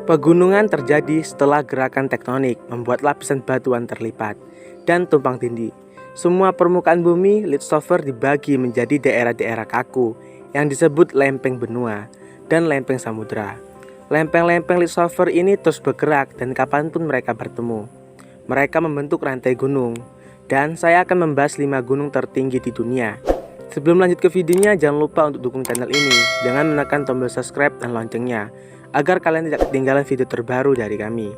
Pegunungan terjadi setelah gerakan tektonik membuat lapisan batuan terlipat dan tumpang tindih. Semua permukaan bumi Lipstover dibagi menjadi daerah-daerah kaku yang disebut lempeng benua dan lempeng samudra. Lempeng-lempeng Lipstover ini terus bergerak dan kapanpun mereka bertemu, mereka membentuk rantai gunung. Dan saya akan membahas 5 gunung tertinggi di dunia. Sebelum lanjut ke videonya, jangan lupa untuk dukung channel ini dengan menekan tombol subscribe dan loncengnya, agar kalian tidak ketinggalan video terbaru dari kami.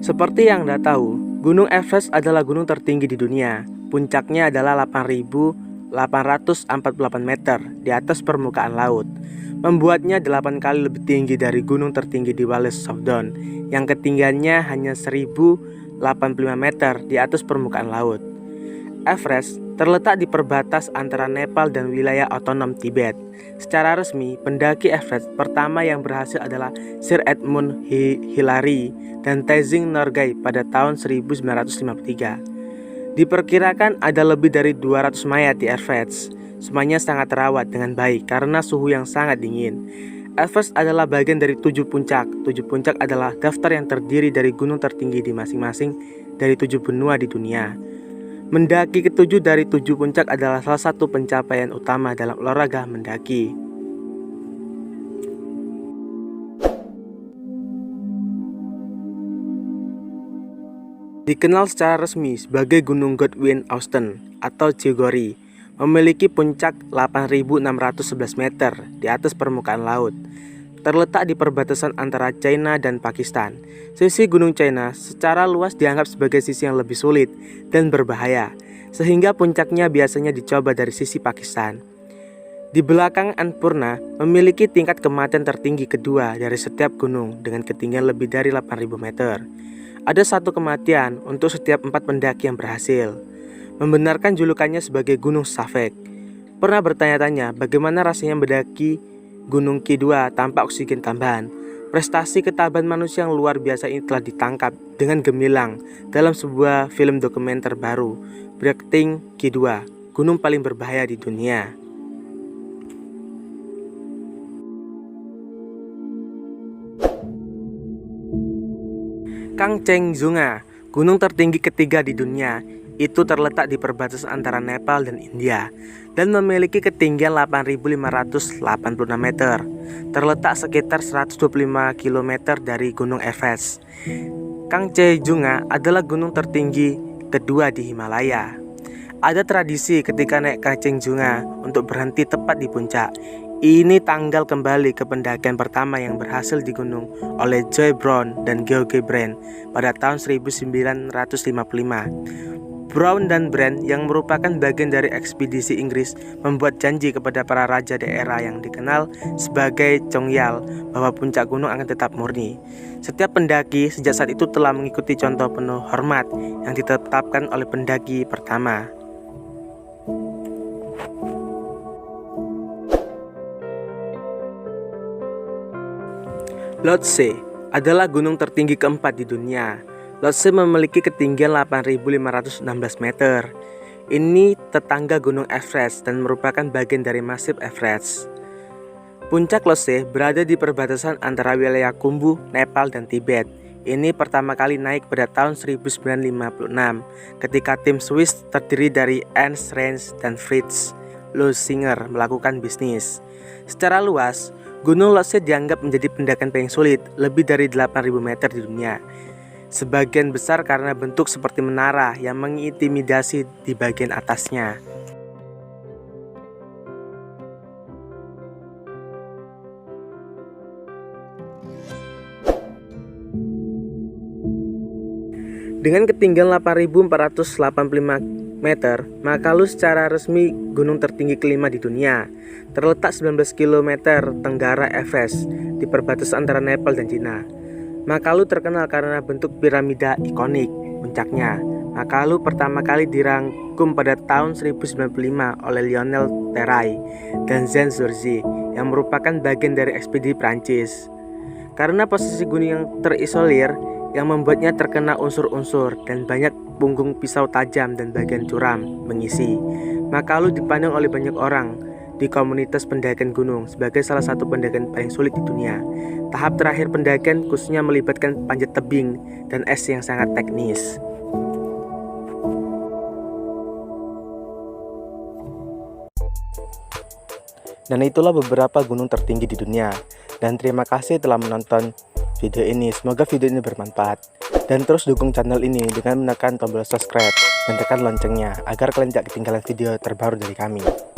Seperti yang Anda tahu, Gunung Everest adalah gunung tertinggi di dunia. Puncaknya adalah 8.848 meter di atas permukaan laut, membuatnya 8 kali lebih tinggi dari gunung tertinggi di Wallace Sound yang ketinggiannya hanya 1.085 meter di atas permukaan laut. Everest terletak di perbatas antara Nepal dan wilayah otonom Tibet. Secara resmi, pendaki Everest pertama yang berhasil adalah Sir Edmund Hillary dan Tenzing Norgay pada tahun 1953. Diperkirakan ada lebih dari 200 mayat di Everest. Semuanya sangat terawat dengan baik karena suhu yang sangat dingin. Everest adalah bagian dari 7 puncak. 7 puncak adalah daftar yang terdiri dari gunung tertinggi di masing-masing dari 7 benua di dunia. Mendaki ke-7 dari 7 puncak adalah salah satu pencapaian utama dalam olahraga mendaki. Dikenal secara resmi sebagai Gunung Godwin-Austen atau Goeree, memiliki puncak 8.611 meter di atas permukaan laut. Terletak di perbatasan antara China dan Pakistan. Sisi Gunung China secara luas dianggap sebagai sisi yang lebih sulit dan berbahaya, sehingga puncaknya biasanya dicoba dari sisi Pakistan. Di belakang Annapurna memiliki tingkat kematian tertinggi kedua dari setiap gunung dengan ketinggian lebih dari 8.000 meter. Ada 1 kematian untuk setiap 4 pendaki yang berhasil, membenarkan julukannya sebagai Gunung Safek. Pernah bertanya-tanya bagaimana rasanya mendaki Gunung K2 tanpa oksigen tambahan? Prestasi ketabahan manusia yang luar biasa ini telah ditangkap dengan gemilang dalam sebuah film dokumenter baru, Breathtaking K2, gunung paling berbahaya di dunia. Kangchenjunga, gunung tertinggi ketiga di dunia. Itu terletak di perbatasan antara Nepal dan India dan memiliki ketinggian 8.586 meter. Terletak sekitar 125 km dari Gunung Everest. Kangchenjunga adalah gunung tertinggi kedua di Himalaya. Ada tradisi ketika naik Kangchenjunga untuk berhenti tepat di puncak. Ini tanggal kembali ke pendakian pertama yang berhasil di gunung oleh Joy Brown dan George Brand pada tahun 1955. Brown dan Brand yang merupakan bagian dari ekspedisi Inggris membuat janji kepada para raja daerah yang dikenal sebagai Chongyal bahwa puncak gunung akan tetap murni. Setiap pendaki sejak saat itu telah mengikuti contoh penuh hormat yang ditetapkan oleh pendaki pertama. Lhotse adalah gunung tertinggi keempat di dunia. Lhotse memiliki ketinggian 8.516 meter. Ini tetangga Gunung Everest dan merupakan bagian dari masif Everest. Puncak Lhotse berada di perbatasan antara wilayah Khumbu, Nepal, dan Tibet. Ini pertama kali naik pada tahun 1956 ketika tim Swiss terdiri dari Ernst Reins dan Fritz Lohsinger melakukan bisnis. Secara luas, Gunung Lhotse dianggap menjadi pendakian paling sulit, lebih dari 8.000 meter di dunia. Sebagian besar karena bentuk seperti menara yang mengintimidasi di bagian atasnya. Dengan ketinggian 8.485 meter, Makalu secara resmi gunung tertinggi kelima di dunia. Terletak 19 km tenggara Everest di perbatasan antara Nepal dan Cina. Makalu terkenal karena bentuk piramida ikonik puncaknya. Makalu pertama kali dirangkum pada tahun 1095 oleh Lionel Terray dan Jean Jaurès yang merupakan bagian dari ekspedisi Prancis. Karena posisi gunung yang terisolir yang membuatnya terkena unsur-unsur dan banyak punggung pisau tajam dan bagian curam mengisi, Makalu dipandang oleh banyak orang di komunitas pendakian gunung sebagai salah satu pendakian paling sulit di dunia. Tahap terakhir pendakian khususnya melibatkan panjat tebing dan es yang sangat teknis. Dan itulah beberapa gunung tertinggi di dunia. Dan terima kasih telah menonton video ini. Semoga video ini bermanfaat. Dan terus dukung channel ini dengan menekan tombol subscribe dan tekan loncengnya agar kalian tidak ketinggalan video terbaru dari kami.